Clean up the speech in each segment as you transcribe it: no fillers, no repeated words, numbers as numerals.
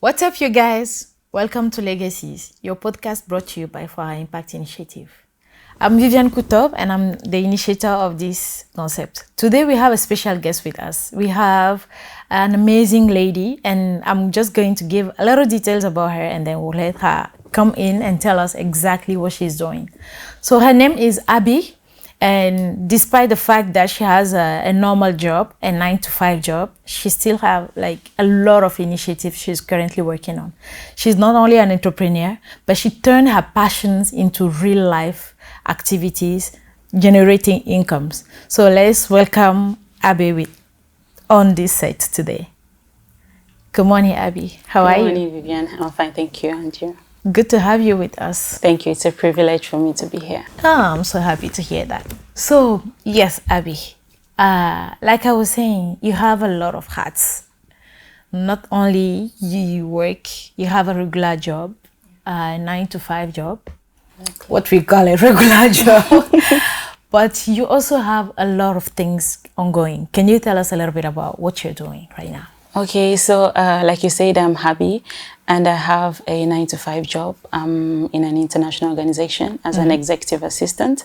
What's up, you guys? Welcome to Legacies, your podcast brought to you by For Our Impact Initiative. I'm Viviane Kutov, and I'm the initiator of this concept. Today, we have a special guest with us. We have an amazing lady, and I'm just going to give a lot of details about her, and then we'll let her come in and tell us exactly what she's doing. So her name is Haby. And despite the fact that she has a normal job, a 9-to-5 job, she still have like a lot of initiatives she's currently working on. She's not only an entrepreneur, but she turned her passions into real life activities, generating incomes. So let's welcome Haby on this set today. Good morning, Haby. How are you? Good morning, Viviane. I'm fine, thank you. And you? Good to have you with us. Thank you. It's a privilege for me to be here. Oh, I'm so happy to hear that. So, yes, Haby, like I was saying, you have a lot of hats. Not only you work, you have a regular job, a 9-to-5 job, okay. What we call a regular job. But you also have a lot of things ongoing. Can you tell us a little bit about what you're doing right now? Okay, so like you said, I'm Haby, and I have a 9-to-5 job. I'm in an international organization as an executive assistant.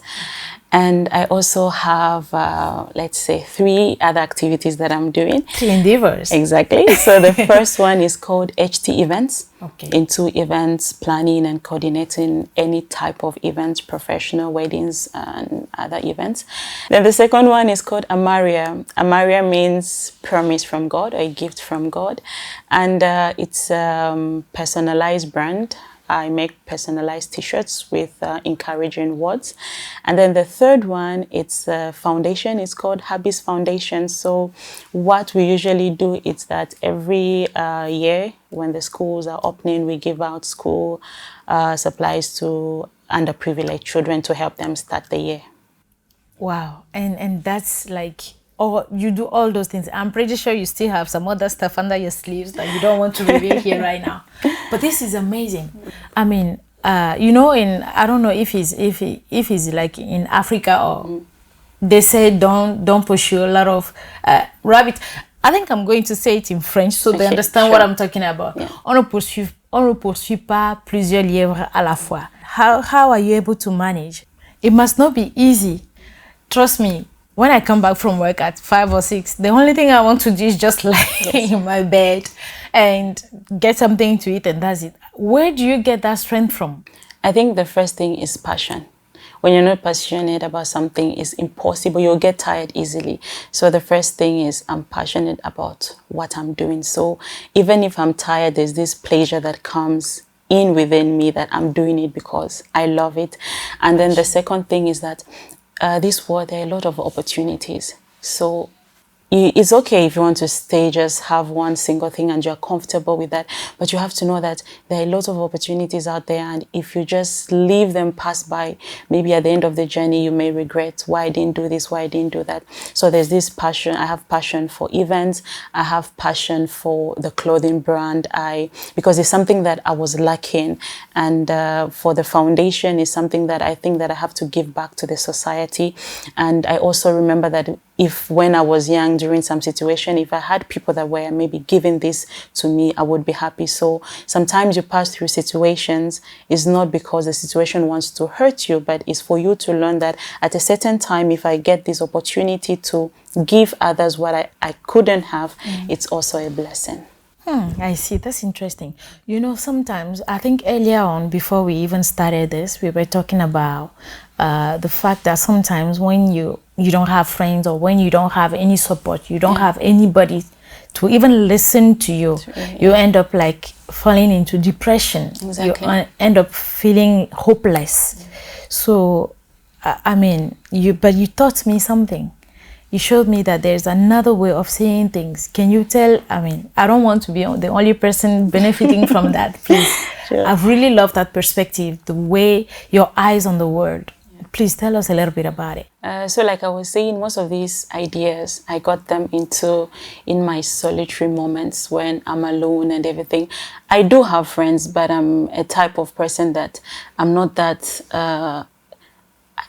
And I also have, let's say, 3 other activities that I'm doing. 3 endeavors. Exactly. So the first one is called HT Events. Okay. Into events, planning and coordinating any type of events, professional weddings and other events. Then the second one is called Amaria. Amaria means promise from God, or a gift from God. And it's a personalized brand. I make personalized t-shirts with encouraging words. And then the third one, it's a foundation. It's called Haby's Foundation. So what we usually do is that every year when the schools are opening, we give out school supplies to underprivileged children to help them start the year. Wow. And that's like, oh, you do all those things. I'm pretty sure you still have some other stuff under your sleeves that you don't want to reveal here right now. But this is amazing. I mean, you know, I don't know if he's like in Africa or they say don't pursue a lot of rabbit. I think I'm going to say it in French so they understand what I'm talking about. Yeah. On ne poursuit pas plusieurs lièvres à la fois. How are you able to manage? It must not be easy. Trust me. When I come back from work at 5 or 6, the only thing I want to do is just lie in my bed and get something to eat, and that's it. Where do you get that strength from? I think the first thing is passion. When you're not passionate about something, it's impossible. You'll get tired easily. So the first thing is I'm passionate about what I'm doing. So even if I'm tired, there's this pleasure that comes in within me that I'm doing it because I love it. And then the second thing is that this world, there are a lot of opportunities. So it's okay if you want to stay, just have one single thing and you're comfortable with that. But you have to know that there are a lot of opportunities out there. And if you just leave them pass by, maybe at the end of the journey, you may regret why I didn't do this, why I didn't do that. So there's this passion. I have passion for events. I have passion for the clothing brand. Because it's something that I was lacking. And for the foundation is something that I think that I have to give back to the society. And I also remember that if when I was young, during some situation, if I had people that were maybe giving this to me, I would be happy. So sometimes you pass through situations, it's not because the situation wants to hurt you, but it's for you to learn that at a certain time, if I get this opportunity to give others what I couldn't have, it's also a blessing. I see. That's interesting. You know, sometimes, I think earlier on, before we even started this, we were talking about the fact that sometimes when you don't have friends or when you don't have any support, you don't have anybody to even listen to you, you end up like falling into depression. Exactly. You end up feeling hopeless. So, I mean, you taught me something. You showed me that there's another way of seeing things. Can you tell? I mean, I don't want to be the only person benefiting from that, please. Sure. I've really loved that perspective, the way your eyes on the world. Please tell us a little bit about it. So like I was saying, most of these ideas, I got them in my solitary moments when I'm alone and everything. I do have friends, but I'm a type of person that I'm not that...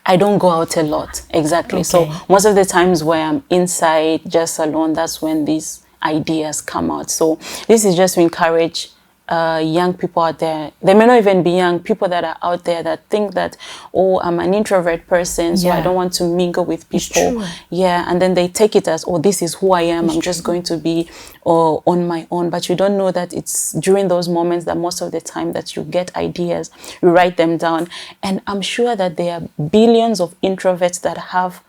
I don't go out a lot. Exactly. Okay. So most of the times where I'm inside just alone, that's when these ideas come out. So this is just to encourage young people out there, they may not even be young, people that are out there that think that, oh, I'm an introvert person, so I don't want to mingle with people. Yeah, and then they take it as, oh, this is who I am. I'm just going to be on my own. But you don't know that it's during those moments that most of the time that you get ideas, you write them down. And I'm sure that there are billions of introverts that have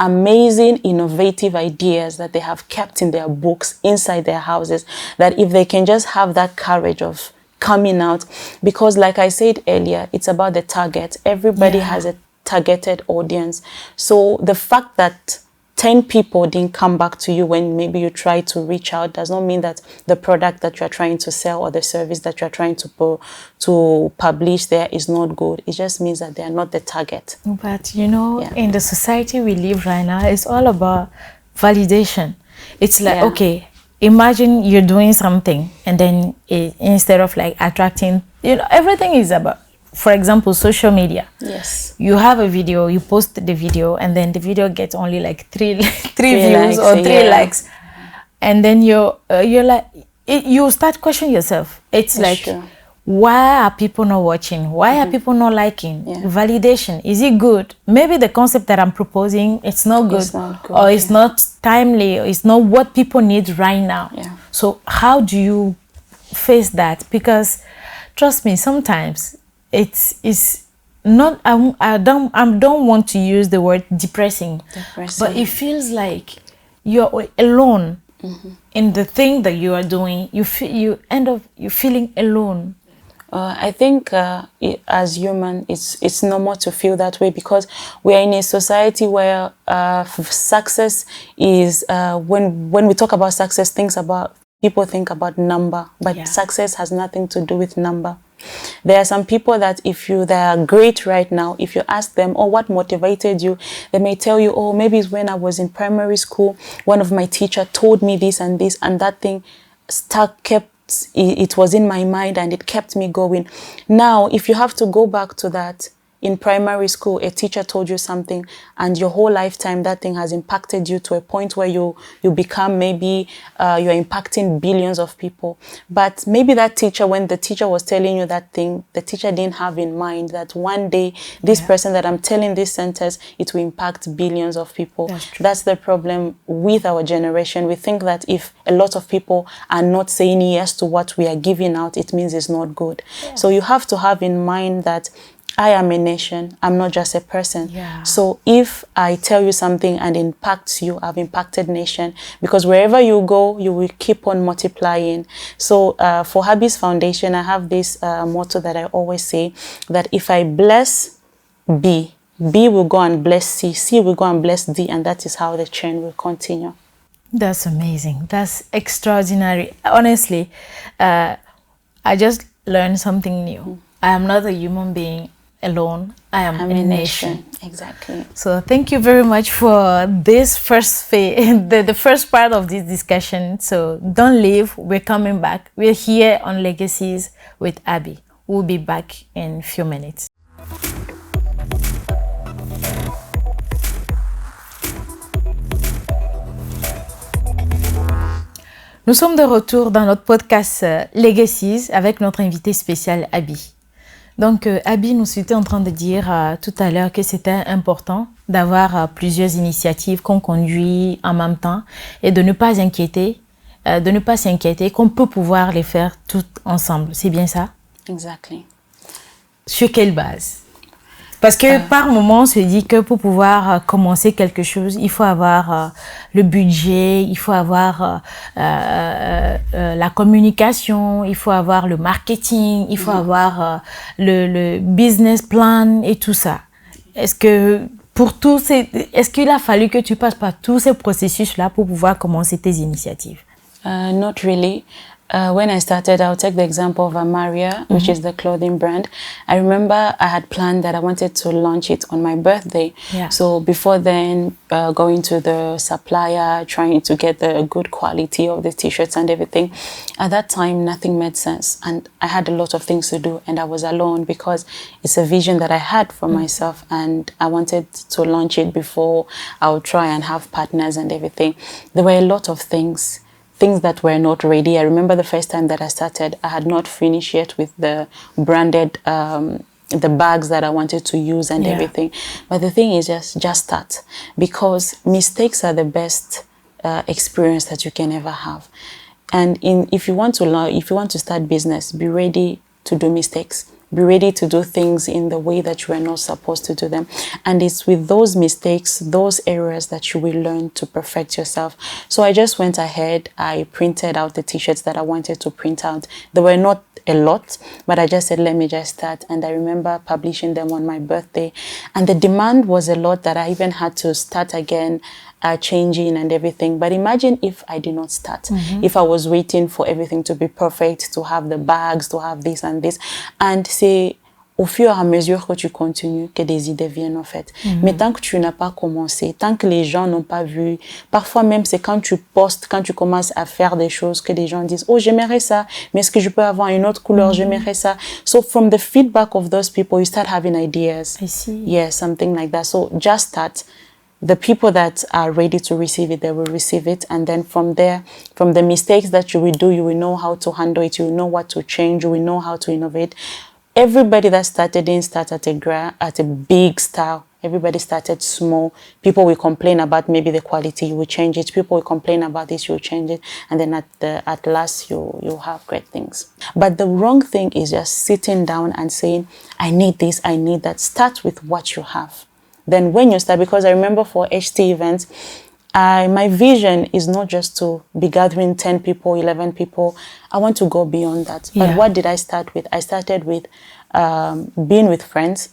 amazing, innovative ideas that they have kept in their books inside their houses, that if they can just have that courage of coming out, because like I said earlier, it's about the target. Everybody has a targeted audience. So the fact that 10 people didn't come back to you when maybe you try to reach out does not mean that the product that you're trying to sell or the service that you're trying to publish there is not good. It just means that they're not the target. But you know, in the society we live right now, it's all about validation. It's like, okay, imagine you're doing something and then instead of like attracting, you know, everything is about, for example, social media. Yes. You have a video, you post the video, and then the video gets only like three views or 3 likes, and then you're like, you start questioning yourself. It's like, why are people not watching? Why are people not liking? Validation, is it good? Maybe the concept that I'm proposing, it's not good, or it's not timely, or it's not what people need right now. So how do you face that? Because trust me, sometimes it's not, I don't want to use the word depressing, but it feels like you're alone in the thing that you are doing. You end up feeling alone. I think as human, it's normal to feel that way, because we are in a society where success is, when we talk about success, people think about number, but success has nothing to do with number. There are some people that they are great right now, if you ask them, oh, what motivated you? They may tell you, oh, maybe it's when I was in primary school, one of my teachers told me this, and that thing it was in my mind and it kept me going. Now, if you have to go back to that, in primary school, a teacher told you something, and your whole lifetime that thing has impacted you to a point where you become, maybe you're impacting billions of people. But maybe that teacher, when the teacher was telling you that thing, the teacher didn't have in mind that one day this person that I'm telling this sentence, it will impact billions of people. That's the problem with our generation. We think that if a lot of people are not saying yes to what we are giving out, it means it's not good. So you have to have in mind that I am a nation. I'm not just a person. So if I tell you something and it impacts you, I've impacted nation, because wherever you go, you will keep on multiplying. So for Haby's Foundation, I have this motto that I always say, that if I bless B, B will go and bless C, C will go and bless D, and that is how the chain will continue. That's amazing. That's extraordinary. Honestly, I just learned something new. I am not a human being alone. I'm a nation. Exactly. So thank you very much for this first the first part of this discussion. So don't leave. We're coming back. We're here on Legacies with Haby. We'll be back in a few minutes. Nous sommes de retour dans notre podcast Legacies avec notre invité spécial Haby. Donc, Haby nous était en train de dire tout à l'heure que c'était important d'avoir plusieurs initiatives qu'on conduit en même temps et de ne pas s'inquiéter, qu'on peut pouvoir les faire toutes ensemble. C'est bien ça? Exactly. Sur quelle base? Parce que par moment, on se dit que pour pouvoir commencer quelque chose, il faut avoir le budget, il faut avoir la communication, il faut avoir le marketing, il faut avoir le business plan et tout ça. Est-ce qu'il a fallu que tu passes par tous ces processus-là pour pouvoir commencer tes initiatives? Not really. When I started, I'll take the example of Amaria, which is the clothing brand. I remember I had planned that I wanted to launch it on my birthday. So before then, going to the supplier, trying to get the good quality of the t-shirts and everything. At that time, nothing made sense. And I had a lot of things to do, and I was alone because it's a vision that I had for myself, and I wanted to launch it before I would try and have partners and everything. There were a lot of things things that were not ready. I remember the first time that I started, I had not finished yet with the branded the bags that I wanted to use and everything. But the thing is just start, because mistakes are the best experience that you can ever have. And if you want to learn, if you want to start business, be ready to do mistakes. Be ready to do things in the way that you are not supposed to do them. And it's with those mistakes, those errors, that you will learn to perfect yourself. So I just went ahead. I printed out the t-shirts that I wanted to print out. There were not a lot, but I just said, let me just start. And I remember publishing them on my birthday. And the demand was a lot that I even had to start again, changing and everything. But imagine if I did not start, if I was waiting for everything to be perfect, to have the bags, to have this and this. And c'est au fur et à mesure que tu continues que des idées viennent en fait. Mais tant que tu n'as pas commencé, tant que les gens n'ont pas vu, parfois même c'est quand tu postes, quand tu commences à faire des choses que des gens disent, oh j'aimerais ça, mais est-ce que je peux avoir une autre couleur, j'aimerais ça. So from the feedback of those people, you start having ideas. I see. Yeah, something like that. So just start. The people that are ready to receive it, they will receive it. And then from there, from the mistakes that you will do, you will know how to handle it. You will know what to change. You will know how to innovate. Everybody that started didn't start at a big style. Everybody started small. People will complain about maybe the quality, you will change it. People will complain about this, you will change it. And then at last, you'll have great things. But the wrong thing is just sitting down and saying, I need this, I need that. Start with what you have. Then when you start, because I remember for HT events, my vision is not just to be gathering 10 people, 11 people. I want to go beyond that. But what did I start with? I started with being with friends.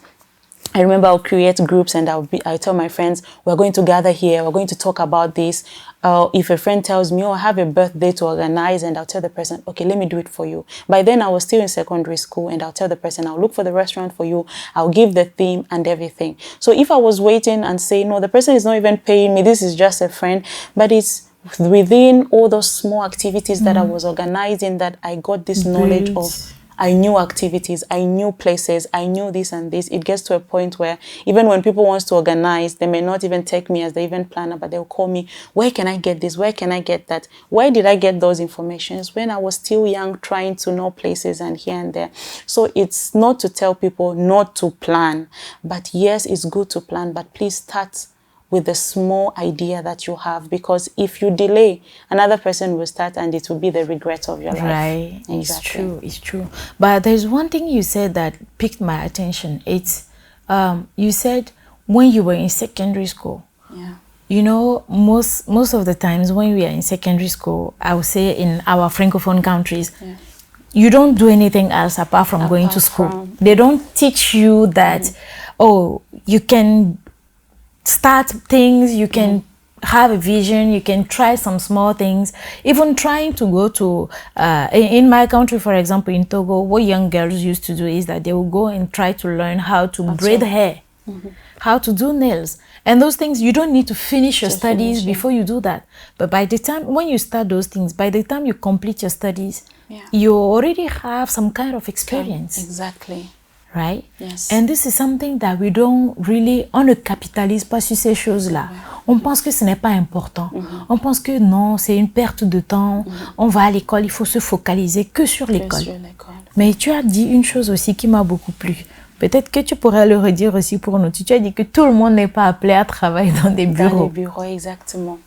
I remember I'll create groups and I tell my friends, we're going to gather here, we're going to talk about this. If a friend tells me, oh, I have a birthday to organize, and I'll tell the person, okay, let me do it for you. By then I was still in secondary school, and I'll tell the person, I'll look for the restaurant for you, I'll give the theme and everything. So if I was waiting and saying, no, the person is not even paying me, this is just a friend, but it's within all those small activities that I was organizing that I got this knowledge of. I knew activities, I knew places, I knew this and this. It gets to a point where even when people want to organize, they may not even take me as the event planner, but they'll call me, where can I get this? Where can I get that? Where did I get those informations? When I was still young, trying to know places and here and there. So it's not to tell people not to plan, but yes, it's good to plan, but please start with the small idea that you have, because if you delay, another person will start and it will be the regret of your life. Right, exactly. It's true. But there's one thing you said that piqued my attention. It's, you said when you were in secondary school. Yeah. You know, most of the times when we are in secondary school, I would say in our Francophone countries, you don't do anything else apart from going to school. They don't teach you that, oh, you can start things, you can have a vision, you can try some small things. Even trying to go to, in my country, for example, in Togo, what young girls used to do is that they will go and try to learn how to braid hair, how to do nails. And those things, you don't need to finish your studies before you do that. But by the time, when you start those things, by the time you complete your studies, you already have some kind of experience. Exactly. Right? Yes. And this is something that we don't really, on ne capitalise pas sur ces choses-là. On pense que ce n'est pas important. On pense que non, c'est une perte de temps. On va à l'école, il faut se focaliser que sur l'école. Mais tu as dit une chose aussi qui m'a beaucoup plu. Peut-être que tu pourrais le redire aussi pour nous. Tu as dit que tout le monde n'est pas appelé à travailler dans des bureaux. Dans des bureaux, exactement.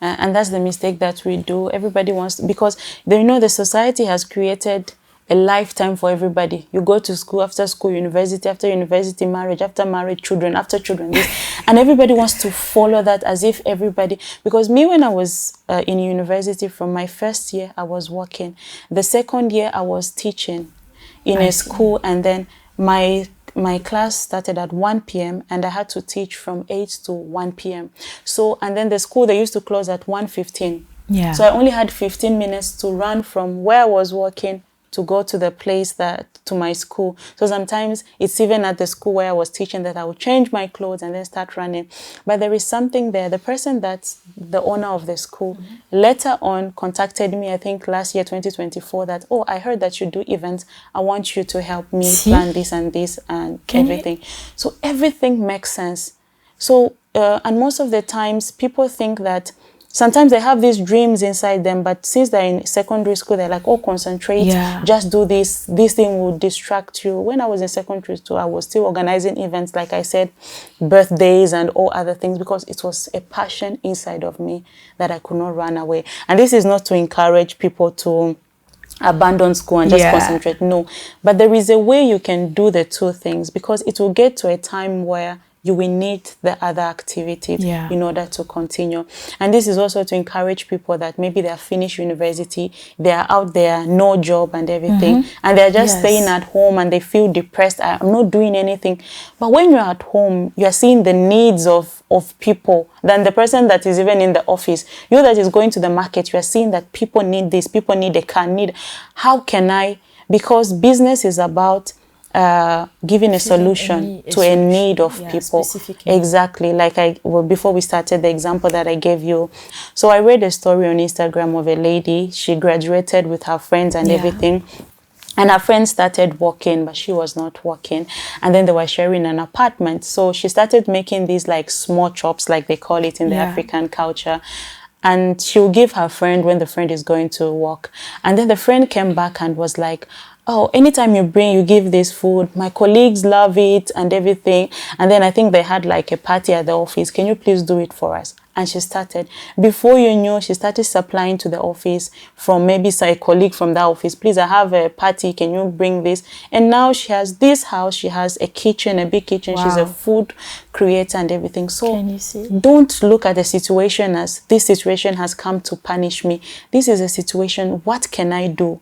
And that's the mistake that we do. Everybody wants to, because you know the society has created a lifetime for everybody. You go to school, after school, university, after university, marriage, after marriage, children, after children, this. And everybody wants to follow that as if everybody, because me, when I was in university, from my first year, I was working. The second year, I was teaching in a school, and then my class started at 1 p.m. and I had to teach from 8 to 1 p.m. So, and then the school, they used to close at 1:15. Yeah. So I only had 15 minutes to run from where I was working to go to the place to my school. So sometimes it's even at the school where I was teaching that I would change my clothes and then start running. But there is something there. The person that's the owner of the school later on contacted me, I think last year, 2024, that, oh, I heard that you do events. I want you to help me plan this and this and everything. So everything makes sense. So, and most of the times people think that sometimes they have these dreams inside them, but since they're in secondary school, they're like, oh, concentrate, just do this. This thing will distract you. When I was in secondary school, I was still organizing events, like I said, birthdays and all other things, because it was a passion inside of me that I could not run away. And this is not to encourage people to abandon school and just concentrate. No, but there is a way you can do the two things, because it will get to a time where you will need the other activities in order to continue. And this is also to encourage people that maybe they have finished university, they are out there, no job and everything, and they're just staying at home and they feel depressed. I'm not doing anything. But when you're at home, you're seeing the needs of people than the person that is even in the office. You that is going to the market, you're seeing that people need this, people need a car, how can I? Because business is about giving a solution to a need of people. Exactly. Like before we started, the example that I gave you. So I read a story on Instagram of a lady. She graduated with her friends and everything. And her friends started working, but she was not working. And then they were sharing an apartment. So she started making these like small chops, like they call it in the African culture. And she'll give her friend when the friend is going to work. And then the friend came back and was like, oh, anytime you give this food, my colleagues love it and everything. And then I think they had like a party at the office. Can you please do it for us? And she started. Before you knew, she started supplying to the office from maybe a colleague from that office. Please, I have a party. Can you bring this? And now she has this house. She has a kitchen, a big kitchen. She's a food creator and everything. So don't look at the situation as this situation has come to punish me. This is a situation. What can I do?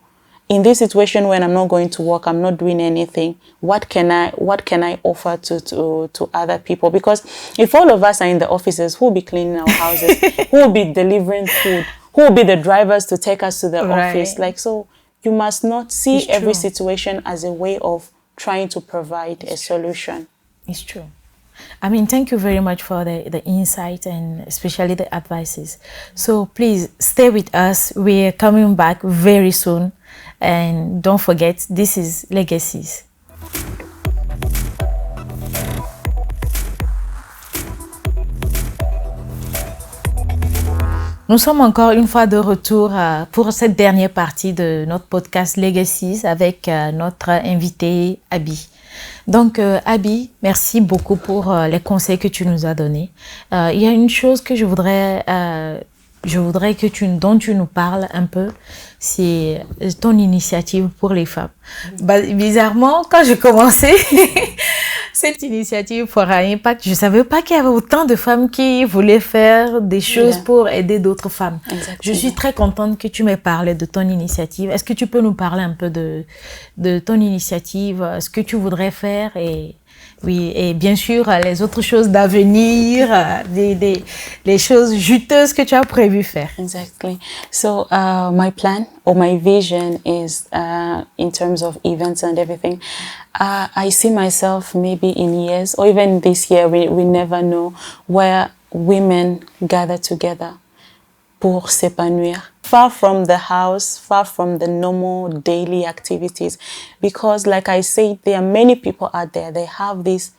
In this situation when I'm not going to work, I'm not doing anything, what can I offer to other people? Because if all of us are in the offices, who will be cleaning our houses? Who will be delivering food? Who will be the drivers to take us to the office? Like, so you must not see every situation as a way of trying to provide a solution. It's true. I mean, thank you very much for the insight and especially the advices. So please stay with us. We're coming back very soon. And don't forget, this is Legacies. Nous sommes encore une fois de retour pour cette dernière partie de notre podcast Legacies avec notre invité Haby. Donc Haby, merci beaucoup pour les conseils que tu nous as donnés. Il y a une chose que je voudrais dont tu nous parles un peu, c'est ton initiative pour les femmes. Bizarrement, quand j'ai commencé cette initiative pour un impact, je ne savais pas qu'il y avait autant de femmes qui voulaient faire des choses pour aider d'autres femmes. Exactement. Je suis très contente que tu m'aies parlé de ton initiative. Est-ce que tu peux nous parler un peu de ton initiative, ce que tu voudrais faire et bien sûr, les autres choses d'avenir, les choses juteuses que tu as prévu faire. Exactly. So my plan or my vision is in terms of events and everything. I see myself maybe in years or even this year, we never know, where women gather together pour s'épanouir. Far from the house, far from the normal daily activities. Because like I said, there are many people out there, they have these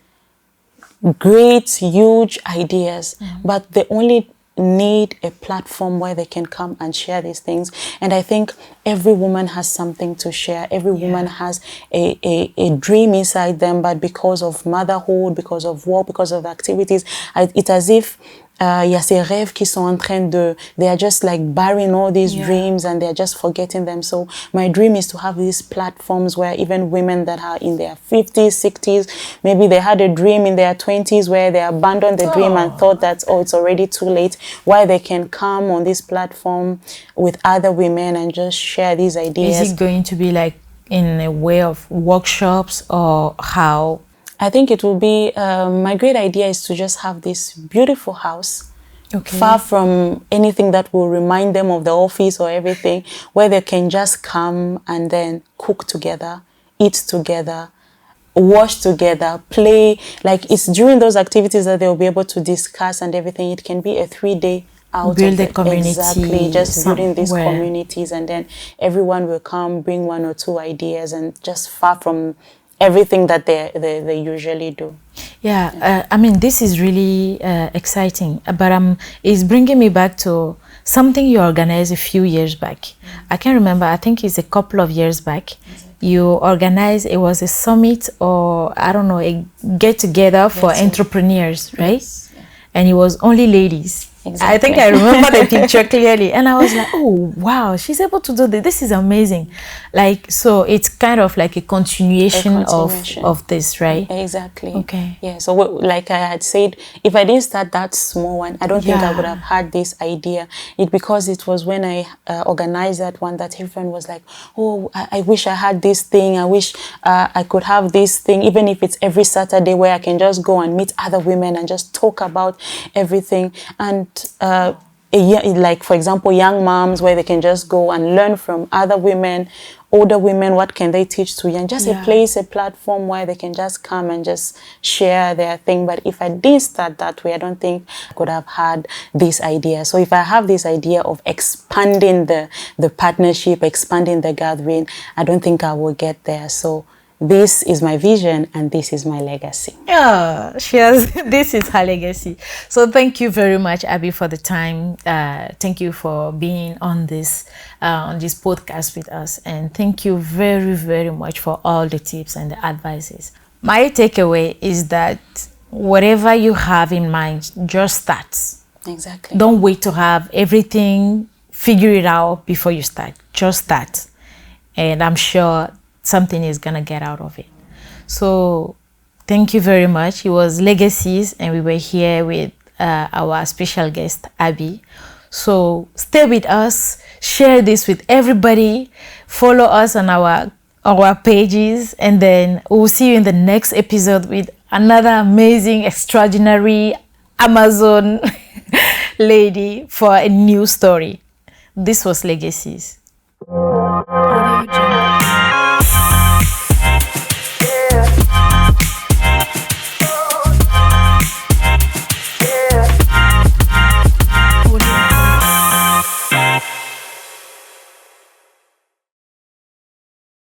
great, huge ideas, but they only need a platform where they can come and share these things. And I think every woman has something to share. Every woman has a dream inside them, but because of motherhood, because of work, because of activities, it's as if y a ces rêves qui sont en train they are just like burying all these dreams and they're just forgetting them. So my dream is to have these platforms where even women that are in their 50s, 60s, maybe they had a dream in their 20s where they abandoned the dream and thought that, it's already too late, why they can come on this platform with other women and just share these ideas. Is it going to be like in a way of workshops or how? I think it will be, my great idea is to just have this beautiful house, far from anything that will remind them of the office or everything, where they can just come and then cook together, eat together, wash together, play. Like it's during those activities that they'll be able to discuss and everything. It can be a 3-day out build a community. Exactly, just building these communities, and then everyone will come, bring 1 or 2 ideas, and just far from everything that they usually do. Yeah, I mean, this is really exciting, but it's bringing me back to something you organized a few years back. I can't remember, I think it's a couple of years back. You organized, it was a summit or I don't know, a get-together for entrepreneurs, right? Yes. Yeah. And it was only ladies. Exactly. I think I remember the picture clearly, and I was like, oh wow, she's able to do this. This is amazing. Like, so it's kind of like a continuation. Of this, right? Exactly. Okay. Yeah, so like I had said, if I didn't start that small one, I don't think I would have had this idea. Because it was when I organized that one that everyone was like, oh, I wish I had this thing, I wish I could have this thing, even if it's every Saturday where I can just go and meet other women and just talk about everything. And like, for example, young moms where they can just go and learn from other women, older women, what can they teach to young, just a place, a platform where they can just come and just share their thing. But if I didn't start that way, I don't think I could have had this idea. So if I have this idea of expanding the partnership, expanding the gathering, I don't think I will get there. So this is my vision and this is my legacy. Yeah, this is her legacy. So thank you very much, Haby, for the time. Thank you for being on this podcast with us. And thank you very, very much for all the tips and the advices. My takeaway is that whatever you have in mind, just start. Exactly. Don't wait to have everything, figure it out before you start. Just start. And I'm sure something is gonna get out of it. So thank you very much. It was Legacies, and we were here with our special guest, Haby. So stay with us, share this with everybody, follow us on our pages, and then we'll see you in the next episode with another amazing, extraordinary Amazon lady for a new story. This was Legacies.